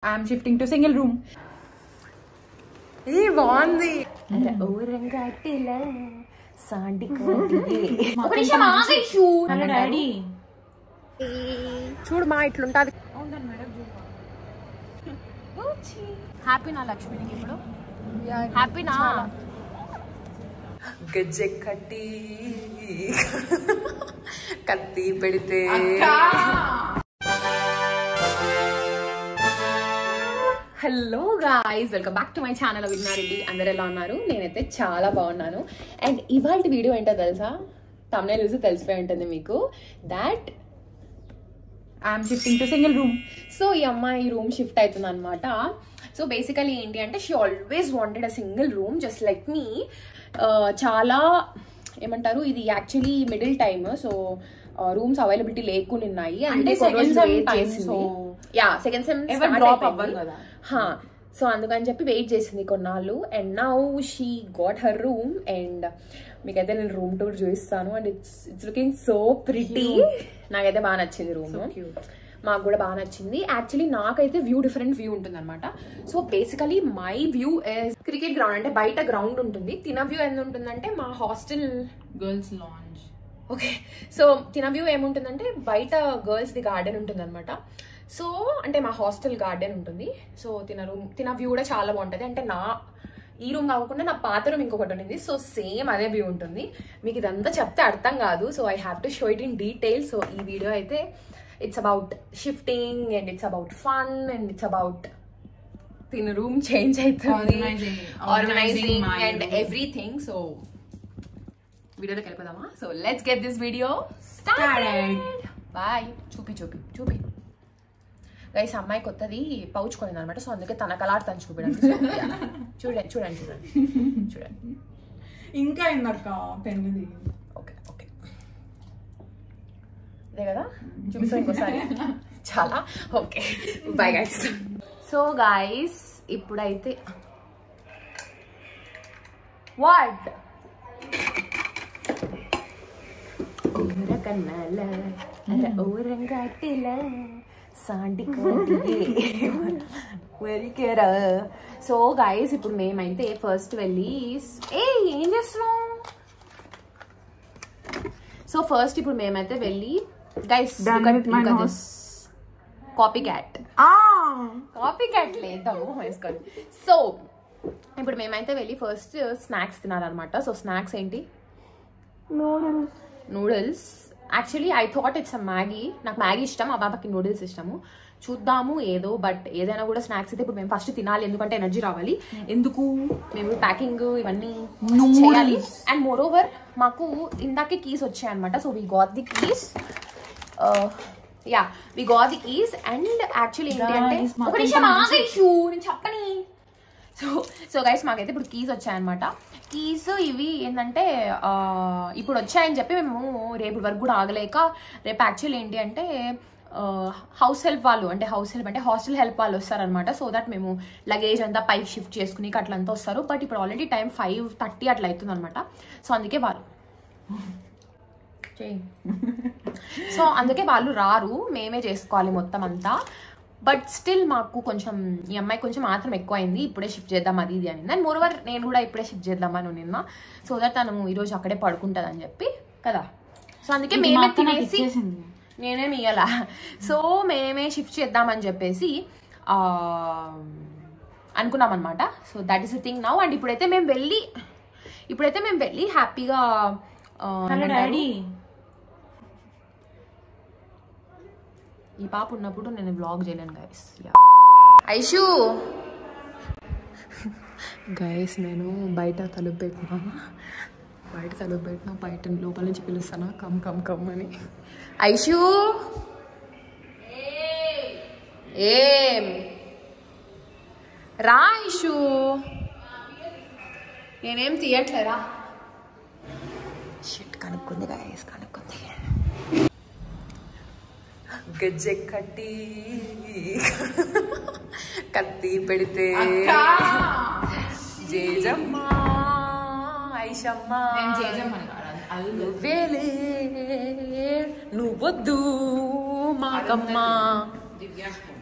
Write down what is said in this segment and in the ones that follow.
I'm shifting to single room. Hey, బాగుంది. ఔరంగాటిలా సాండి కోటి ఒక నిమిషం ఆగేషు అన్న డాడీ చూడు మా ఇట్లుంటది. హ్యాపీ నా లక్ష్మి ఇప్పుడు హ్యాపీ నా గజ్జె కట్టి కత్తి పెడితే hello guys, welcome back to my channel Vinnareddy. అందరు ఎలా ఉన్నారు? నేనైతే చాలా బాగున్నాను. అండ్ ఇవాళ వీడియో ఏంటో తెలుసా? తమ్నైల్ చూసి తెలిసిపోయి ఉంటుంది మీకు that I'm shifting to single room. So ఈ అమ్మాయి రూమ్ షిఫ్ట్ అవుతుంది అనమాట. సో బేసికలీ ఏంటి అంటే she always wanted a single room just like me. చాలా ఏమంటారు, ఇది actually middle time, so rooms availability లేకుండా ఉన్నాయి. అంటే సెకండ్ సెమ్ డ్రాప్ అవ్వాలి కదా, సో అందుకని చెప్పి వెయిట్ చేసింది కొన్నాళ్ళు. And now she got her room. And మీకైతే నేను రూమ్ టూర్ చూపిస్తాను. And it's looking so pretty. నాకైతే బాగా నచ్చింది రూమ్, మాకు కూడా బాగా నచ్చింది. యాక్చువల్లీ నాకైతే డిఫరెంట్ వ్యూ ఉంటుంది అనమాట. So basically my view is cricket ground, అంటే బయట గ్రౌండ్ ఉంటుంది. తిన వ్యూ ఎంత ఉంటుందంటే మా hostel girls lounge. Okay, so తిన వ్యూ ఏముంటుందంటే బయట గర్ల్స్ ది గార్డెన్ ఉంటుంది అనమాట. సో అంటే మా హాస్టల్ గార్డెన్ ఉంటుంది. సో తిన వ్యూ కూడా చాలా బాగుంటుంది. అంటే ఈ రూమ్ కాకుండా నా పాత రూమ్ ఇంకొకటి ఉంది. సో సేమ్ అదే వ్యూ ఉంటుంది. మీకు ఇదంతా చెప్తే అర్థం కాదు. So I have to show it in detail. So ఈ వీడియో అయితే it's about shifting and it's about fun and it's about తిన రూమ్ చేంజ్ అవుతుంది, ఆర్గనైజింగ్ అండ్ ఎవ్రీథింగ్. సో వీడియోలోకి వెళ్ళిపోదామా? So let's get this video started. Bye. చూపి guys, అమ్మాయి కొత్తది pouch కొనింది అనమాట. సో అందుకే తన కలర్ తను చూపించండి. చూడండి. ఇంకా ఏందక్క పెన్నుది. ఓకే అదే కదా, చూపిస్తాను ఇంకోసారి. చాలా okay. Bye guys. So guys, ఇప్పుడైతే వాట్ ఔరంగాటిలా సాండి కోటి. సో గైస్, ఇప్పుడు మేమైతే ఫస్ట్ వెళ్ళి ఏం చేస్తున్నాం? సో ఫస్ట్ ఇప్పుడు మేమైతే వెళ్ళి గైస్ కాపీ క్యాట్ లేదాము వేసుకోండి. సో ఇప్పుడు మేమైతే వెళ్ళి ఫస్ట్ స్నాక్స్ తినాలన్నమాట. సో స్నాక్స్ ఏంటి? Noodles. Actually I thought it's a Maggi. నాకు మ్యాగీ ఇష్టం, ఆ బాబాకి నూడిల్స్ ఇష్టము. చూద్దాము ఏదో, బట్ ఏదైనా కూడా స్నాక్స్ అయితే ఇప్పుడు మేము ఫస్ట్ తినాలి, ఎందుకంటే ఎనర్జీ రావాలి. ఎందుకు మేము ప్యాకింగ్ ఇవన్నీ చేయాలి. అండ్ మోర్ ఓవర్ మాకు ఇందాకే కీస్ వచ్చాయి అనమాట. So we got the keys. We got the keys. And actually ఏంటి అంటే ఒక నిమిషం ఆగేషు నేను చెప్పని. సో గైస్, మాకైతే ఇప్పుడు కీస్ వచ్చాయన్నమాట. కీస్ ఇవి ఏంటంటే ఇప్పుడు వచ్చాయని చెప్పి మేము రేపు వరకు కూడా ఆగలేక రేపు యాక్చువల్ ఏంటి అంటే హౌస్ హెల్ప్ వాళ్ళు, అంటే హాస్టల్ హెల్ప్ వాళ్ళు వస్తారనమాట. సో దట్ మేము లగేజ్ అంతా పైకి షిఫ్ట్ చేసుకుని అట్లంతా వస్తారు. బట్ ఇప్పుడు ఆల్రెడీ టైం 5:30 అట్లా అవుతుంది అనమాట. సో అందుకే వాళ్ళు రారు, మేమే చేసుకోవాలి మొత్తం అంతా. బట్ స్టిల్ మాకు కొంచెం ఈ అమ్మాయి కొంచెం మాత్రం ఎక్కువ అయింది. ఇప్పుడే షిఫ్ట్ చేద్దాం అది ఇది అని. దాని మోరోవర్ నేను కూడా ఇప్పుడే షిఫ్ట్ చేద్దామని నిన్న. సో దట్ తను ఈరోజు అక్కడే పడుకుంటుంది అని చెప్పి కదా. సో అందుకే మేమే తినేసి నేనేమి ఇయ్యాల. సో మేమే షిఫ్ట్ చేద్దామని చెప్పేసి అనుకున్నాం అనమాట. So that is the thing now. And ఇప్పుడైతే మేము వెళ్ళి హ్యాపీగా డాడీ ఈ పాప ఉన్నప్పుడు నేను వ్లాగ్ చేయలేను గైస్. ఐషు గైస్, నేను బయట తలుపు పెట్టినా బయట లోపల నుంచి పిలుస్తానా కమ్ అని. ఐషు ఏం రా ఐషు, నేనేం తీయట్లేరా. Shit, కనుక్కుంది guys, కనుక్కుంది. గజ్జె కట్టి కత్తి పెడితే జేజమ్మ ఐషమ్మ నువ్వేలే నువ్వొద్దు మాకమ్మ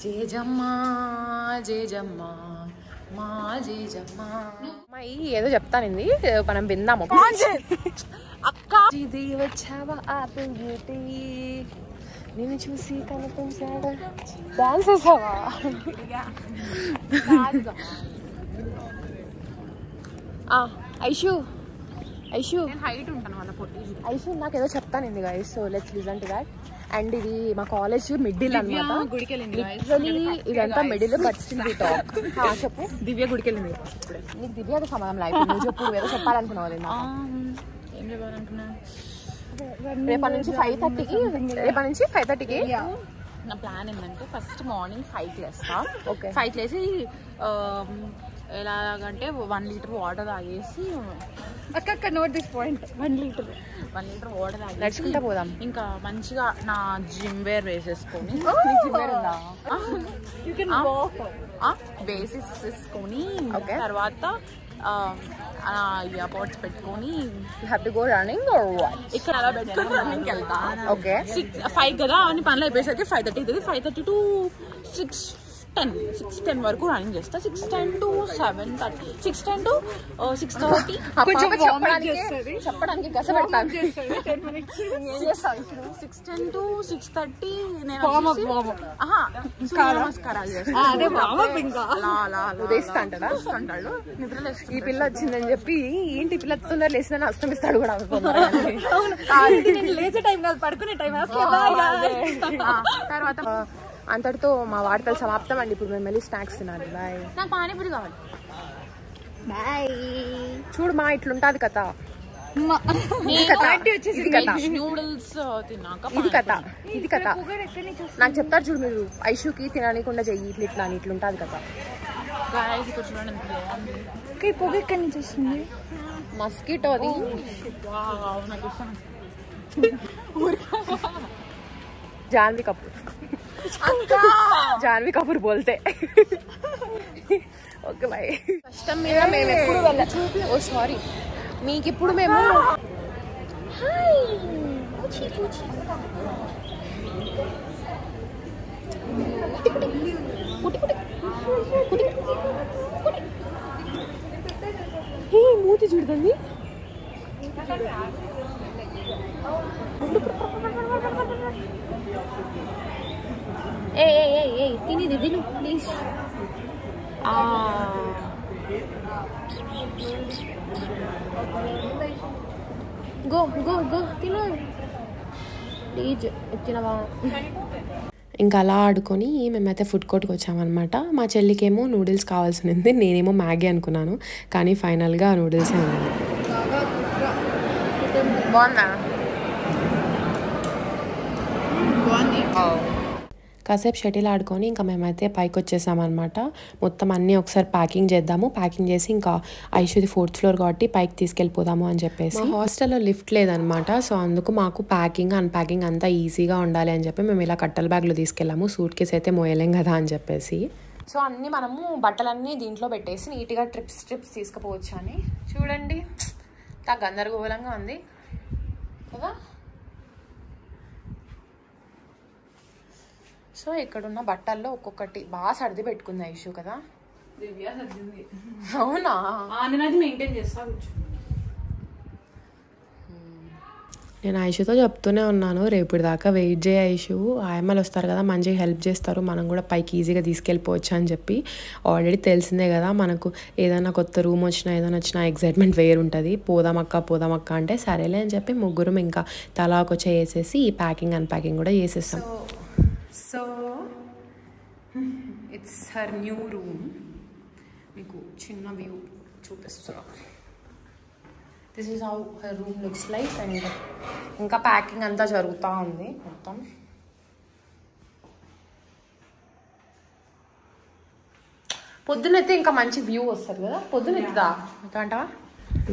జేజమ్మా జేజమ్మా మా జేజమ్మా అమ్మాయి ఏదో చెప్తానింది, మనం విందాము. అక్క ఇది వచ్చావా ఆపిల్ బ్యూటీ, నేను చూసి కనిపించాడా, డాన్స్ చేసావా? ఐషు ఐషు హైట్ ఉంటాను వాళ్ళ పొట్టి. ఐషు నాకేదో చెప్తానింది guys, so let's listen to that. And ఇది మా కాలేజ్ మిడిల్ అన్నమాట. లిటరలీ ఇదంతా middle, but still we talk. చెప్పు. దివ్య గుడికి వెళ్ళింది. నీకు దివ్యతో సమాధానం లైఫ్ నువ్వు చెప్పు, ఏదో చెప్పాలనుకున్నావు. ఏం చెప్పాలనుకున్నా, రేపటి నుంచి 5:30కి నా ప్లాన్ ఏంటంటే ఫస్ట్ మార్నింగ్ 5కి లేస్తా. ఓకే. 5కి లేసి ఎలాగంటే 1 లీటర్ వాటర్ తాగేసి, అక్క note this point, 1 litre water తాగేసి నడుచుకుంటా పోదాం. ఇంకా మంచిగా నా జిమ్ వేర్ వేసేసుకొని, వేసేసుకొని తర్వాత ఇయర్ పోడ్స్ పెట్టుకొని ఇక్కడ అలా పెట్టుకొని రన్నింగ్కి వెళ్తా. ఓకే. 5 కదా అని పనులు అయిపోయేసరికి 5:30 అవుతుంది. 5:30 to 6:10 వరకు రన్నింగ్ చేస్తా. 6:10 to 7:30, 6:10 to 6:30 చెప్పడానికి కష్టపడతాను. 6:10 to 6:30 నేను నమస్కారాలు చేస్తాను. ఈ పిల్ల వచ్చిందని చెప్పి, ఏంటి పిల్ల తొందర లేచిందని అస్తమిస్తాడు కూడా. లేచే టైం కాదు, పడుకునే టైం. తర్వాత అంతటితో మా వార్తలు సమాప్తం అండి. ఇప్పుడు మేము వెళ్ళి స్నాక్స్ తినాలి. బాయ్. నాకు పానీపూరి కావాలి. బాయ్. చూడు మా ఇట్లుంటది కథ. నూడిల్స్ తిన్నాక ఇది కథ నాకు చెప్తారు చూడు మీరు. ఐషుకి తినకుండా చెయ్యి ఇట్లా అని ఇట్లుంటది కథ. పొగ ఎక్కడి నుంచి వస్తుంది? మస్కిటోది. జాన్వీ కపూర్ బోల్తే. Okay bye. కష్టం మీద మేము ఎప్పుడు ఓ సారీ మీకు ఇప్పుడు మేము మూతి చూడుతుంది. తినేది తిను ప్లీజ్. గో గో గో తిను ప్లీజ్. తినవా? ఇంకా అలా ఆడుకొని మేమైతే ఫుడ్ కోర్ట్కి వచ్చామన్నమాట. మా చెల్లికేమో నూడిల్స్ కావాల్సింది, నేనేమో మ్యాగీ అనుకున్నాను, కానీ ఫైనల్గా నూడిల్సే ఉంది. బాగుందా? కాసేపు షటిల్ ఆడుకొని ఇంకా మేమైతే పైకి వచ్చేసామన్నమాట. మొత్తం అన్నీ ఒకసారి ప్యాకింగ్ చేద్దాము, ప్యాకింగ్ చేసి ఇంకా ఐషుది 4th ఫ్లోర్ కాబట్టి పైకి తీసుకెళ్ళిపోదాము అని చెప్పేసి. మా హాస్టల్లో లిఫ్ట్ లేదనమాట, సో అందుకు మాకు ప్యాకింగ్ అన్ప్యాకింగ్ అంతా ఈజీగా ఉండాలి అని చెప్పి మేము ఇలా కట్టల బ్యాగ్లో తీసుకెళ్ళాము. సూట్ కేసు అయితే మోయలేం కదా అని చెప్పేసి. సో అన్నీ మనము బట్టలన్నీ దీంట్లో పెట్టేసి నీట్గా ట్రిప్స్ తీసుకుపోవచ్చు అని. చూడండి గందరగోళంగా ఉంది కదా. సో ఇక్కడున్న బట్టల్లో ఒక్కొక్కటి బాగా సర్ది పెట్టుకుంది ఐషు కదా. అవునా? మెయింటైన్ చేస్తా. నేను ఐషుతో చెప్తూనే ఉన్నాను, రేపు దాకా వెయిట్ చేయ ఐషు, ఆయమ్మలు వస్తారు కదా మంచిగా హెల్ప్ చేస్తారు, మనం కూడా పైకి ఈజీగా తీసుకెళ్ళిపోవచ్చు అని చెప్పి. ఆల్రెడీ తెలిసిందే కదా మనకు ఏదైనా కొత్త రూమ్ వచ్చినా ఏదైనా వచ్చినా ఎగ్జైట్మెంట్ వేరు ఉంటుంది. పోదామక్క అంటే సరేలే అని చెప్పి ముగ్గురం ఇంకా తలాకొచ్చే వేసేసి ఈ ప్యాకింగ్ అన్ప్యాకింగ్ కూడా చేసేస్తాం. So it's her new room. మీకు చిన్న వ్యూ చూపిస్తా. This is how her room looks like. And ఇంకా ప్యాకింగ్ అంతా జరుగుతూ ఉంది మొత్తం. పొద్దునైతే ఇంకా మంచి వ్యూ వస్తుంది కదా, పొద్దునెత్తుదా అంటావా?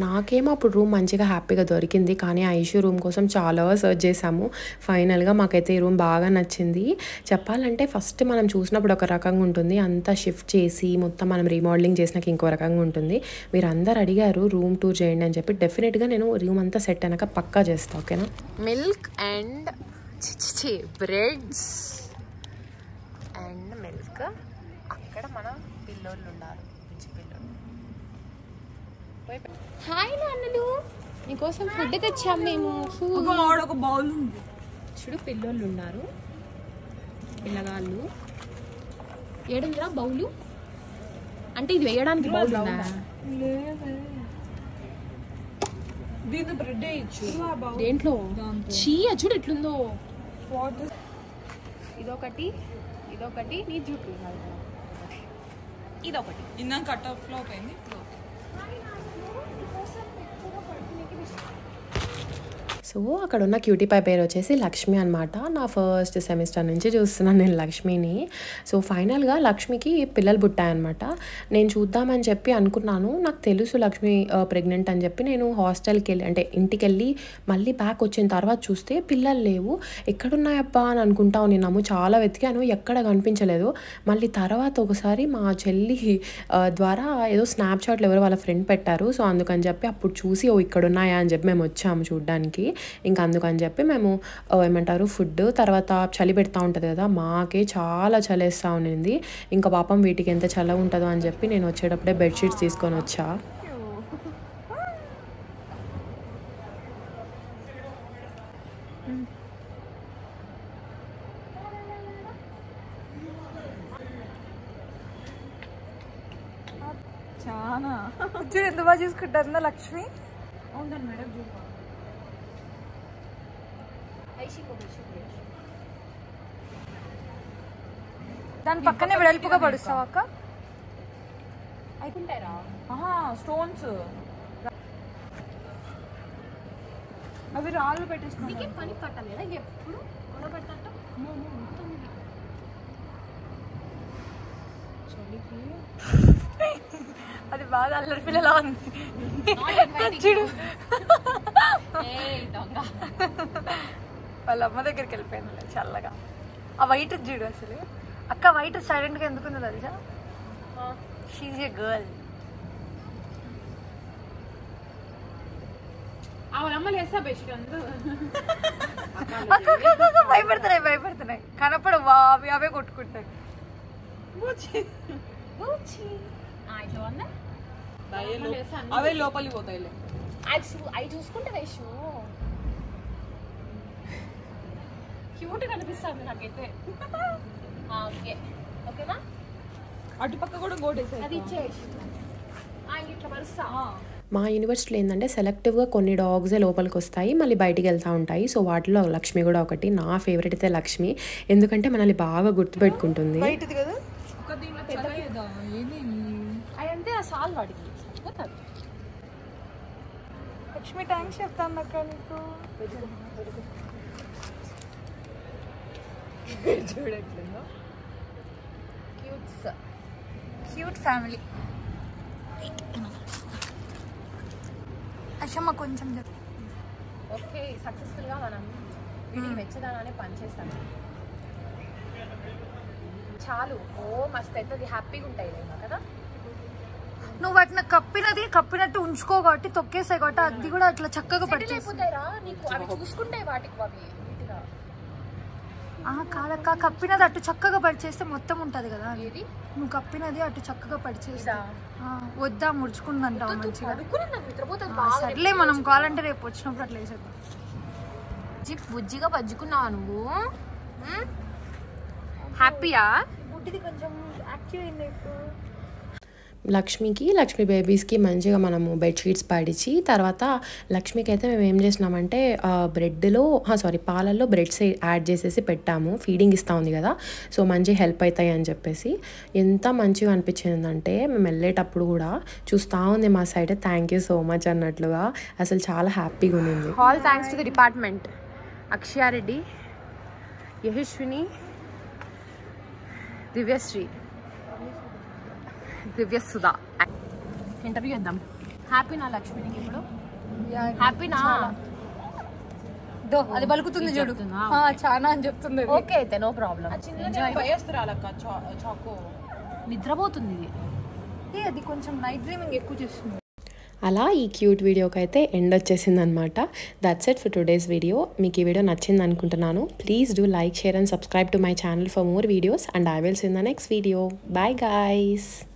నాకేమో అప్పుడు రూమ్ మంచిగా హ్యాపీగా దొరికింది, కానీ ఐషు రూమ్ కోసం చాలా సర్చ్ చేసాము. ఫైనల్గా మాకైతే ఈ రూమ్ బాగా నచ్చింది. చెప్పాలంటే ఫస్ట్ మనం చూసినప్పుడు ఒక రకంగా ఉంటుంది, అంతా షిఫ్ట్ చేసి మొత్తం మనం రీమోడలింగ్ చేసినాక ఇంకో రకంగా ఉంటుంది. మీరు అందరు అడిగారు రూమ్ టూర్ చేయండి అని చెప్పి, డెఫినెట్గా నేను రూమ్ అంతా సెట్ అయినాక పక్కా చేస్తాను. ఓకేనా? మిల్క్ అండ్ బ్రెడ్స్ ఇంకా అక్కడ మన పిల్లోళ్ళు ఉన్నారు, పిచ్చి పిల్లోళ్ళు. హాయ్ నాన్నలు, నీకోసం ఫుడ్ తెచ్చాం మేము. ఒక బౌల్ ఉంది చూడు, పిల్లోళ్ళు ఉన్నారు, పిల్లగాళ్ళు. ఏడుందిరా బౌలు? అంటే ఇది వేయడానికి బౌల్ ఉందా? దీని బ్రెడ్ వేయచ్చు దేంట్లో? చీ, చూడు ఎట్లుందో. ఇదొకటి, ఇదొకటి, నీ జుట్టు ఇదొకటి. ఇందాక కట్ ఆఫ్ లో పోయింది. సో అక్కడ ఉన్న క్యూటీ పై పేరు వచ్చేసి లక్ష్మి అనమాట. నా ఫస్ట్ సెమిస్టర్ నుంచి చూస్తున్నాను నేను లక్ష్మిని. సో ఫైనల్గా లక్ష్మికి పిల్లలు పుట్టాయన్నమాట. నేను చూద్దామని చెప్పి అనుకున్నాను, నాకు తెలుసు లక్ష్మి ప్రెగ్నెంట్ అని చెప్పి. నేను హాస్టల్కి వెళ్ళి అంటే ఇంటికి వెళ్ళి మళ్ళీ బ్యాక్ వచ్చిన తర్వాత చూస్తే పిల్లలు లేవు. ఎక్కడున్నాయబ్బా అని అనుకుంటా ఉన్నాము, చాలా వెతికాను, ఎక్కడ కనిపించలేదు. మళ్ళీ తర్వాత ఒకసారి మా చెల్లి ద్వారా ఏదో స్నాప్చాట్లు ఎవరో వాళ్ళ ఫ్రెండ్ పెట్టారు. సో అందుకని చెప్పి అప్పుడు చూసి ఇక్కడ ఉన్నాయా అని చెప్పి మేము వచ్చాము చూడ్డానికి. ఇంకా అందుకని చెప్పి మేము ఏమంటారు ఫుడ్, తర్వాత చలి పెడతా ఉంటుంది కదా, మాకే చాలా చలేస్తూ ఉండింది. ఇంకా పాపం వీటికి ఎంత చల్లగా ఉంటుందో అని చెప్పి నేను వచ్చేటప్పుడే బెడ్షీట్స్ తీసుకొని వచ్చా. చాలా ఎంత బాగా చూసుకుంటారు లక్ష్మి. అవును మేడం, దాని పక్కనే వెడల్పుగా పడుస్తావు అక్క. అయిపోతారా స్టోన్స్ అవి రాళ్ళు పెట్టేసుకున్నా. పని పట్టలేదా ఎప్పుడు గొడవ పెడతా? అది బాగా అల్లరి పిల్లలా ఉంది. చూడు వాళ్ళ అమ్మ దగ్గరికి వెళ్ళిపోయింది చల్లగా. ఆ వైట్ చూడు అసలు. అక్క వైట్ సైలెంట్ గా ఎందుకుందో తెలుసా? She A girl. భయపడుతున్నాయి కనపడవు, అవే కొట్టుకుంటాయి. అవే లోపలికి పోతాయి. అవి చూసుకుంటే వేసు క్యూట్ కనిపిస్తుంది నాకైతే. ఓకే ఓకేనా? అటుపక్క కూడా గోడేసాయి. అది ఇచ్చేసి ఇట్లా పరుస్తా. మా యూనివర్సిటీలో ఏంటంటే సెలెక్టివ్గా కొన్ని డాగ్సే లోపలికి వస్తాయి, మళ్ళీ బయటికి వెళ్తూ ఉంటాయి. సో వాటిలో లక్ష్మి కూడా ఒకటి. నా ఫేవరెట్ అయితే లక్ష్మి, ఎందుకంటే మనల్ని బాగా గుర్తుపెట్టుకుంటుంది. అదంటే ఆ సాల్ వాడికి లక్ష్మి థ్యాంక్స్ చెప్తాను అక్క నీకు. చూడట్లేదో క్యూట్ ఫ్యామిలీ. అమ్మా కొంచెం చెప్పు. ఓకే, సక్సెస్ఫుల్గా మనం వీటికి వెచ్చదానానే పనిచేస్తాను. చాలు, ఓ మస్తు అవుతుంది, హ్యాపీగా ఉంటాయి కదా. నువ్వు వాటిని కప్పినట్టు ఉంచుకో కాబట్టి తొక్కేసాయి కాబట్టి అది కూడా అట్లా చక్కగా పట్టిపోతాయిరా నీకు. అవి చూసుకుంటాయి వాటికి అవి నీట్గా. కాదక్క, కప్పినది అటు చక్కగా పడిచేస్తే మొత్తం ఉంటది కదా. నువ్వు కప్పినది అటు చక్కగా పడిచేస్తా. వద్దా ముడుచుకుందంటావు మంచిగా. సర్లే, మనం కావాలంటే రేపు వచ్చినప్పుడు అట్లా వేసేద్దాం. బుజ్జిగా బజ్జుకున్నావా నువ్వు? హ్యాపీయా? బుడ్డిది కొంచెం యాక్టివ్ అయింది ఇప్పుడు. లక్ష్మి బేబీస్కి మంచిగా మనము బెడ్షీట్స్ పడిచి, తర్వాత లక్ష్మికి అయితే మేము ఏం చేసినామంటే పాలల్లో బ్రెడ్స్ యాడ్ చేసేసి పెట్టాము. ఫీడింగ్ ఇస్తూ ఉంది కదా, సో మంచి హెల్ప్ అవుతాయి అని చెప్పేసి. ఎంత మంచిగా అనిపించిందంటే మేము వెళ్ళేటప్పుడు కూడా చూస్తూ ఉంది మా side, thank you so much అన్నట్లుగా. అసలు చాలా హ్యాపీగా ఉంది. All thanks to the department. Akshayareddy, Yashaswini, Divyasudha. Interview చేద్దాం. హ్యాపీనా లక్ష్మికి ఇప్పుడు? హ్యాపీనా? అది పలుకుతుంది చూడు, చాలా అని చెప్తుంది. ఓకే అయితే నో ప్రాబ్లం. నిద్రపోతుంది. అది కొంచెం నైట్ డ్రీమింగ్ ఎక్కువ చేస్తుంది. అలా ఈ క్యూట్ వీడియోకి అయితే ఎండ్ వచ్చేసింది అనమాట. That's it for today's video. మీకు ఈ వీడియో నచ్చింది అనుకుంటున్నాను. Please do like, share and subscribe to my channel for more videos and I will see in the next video. Bye guys.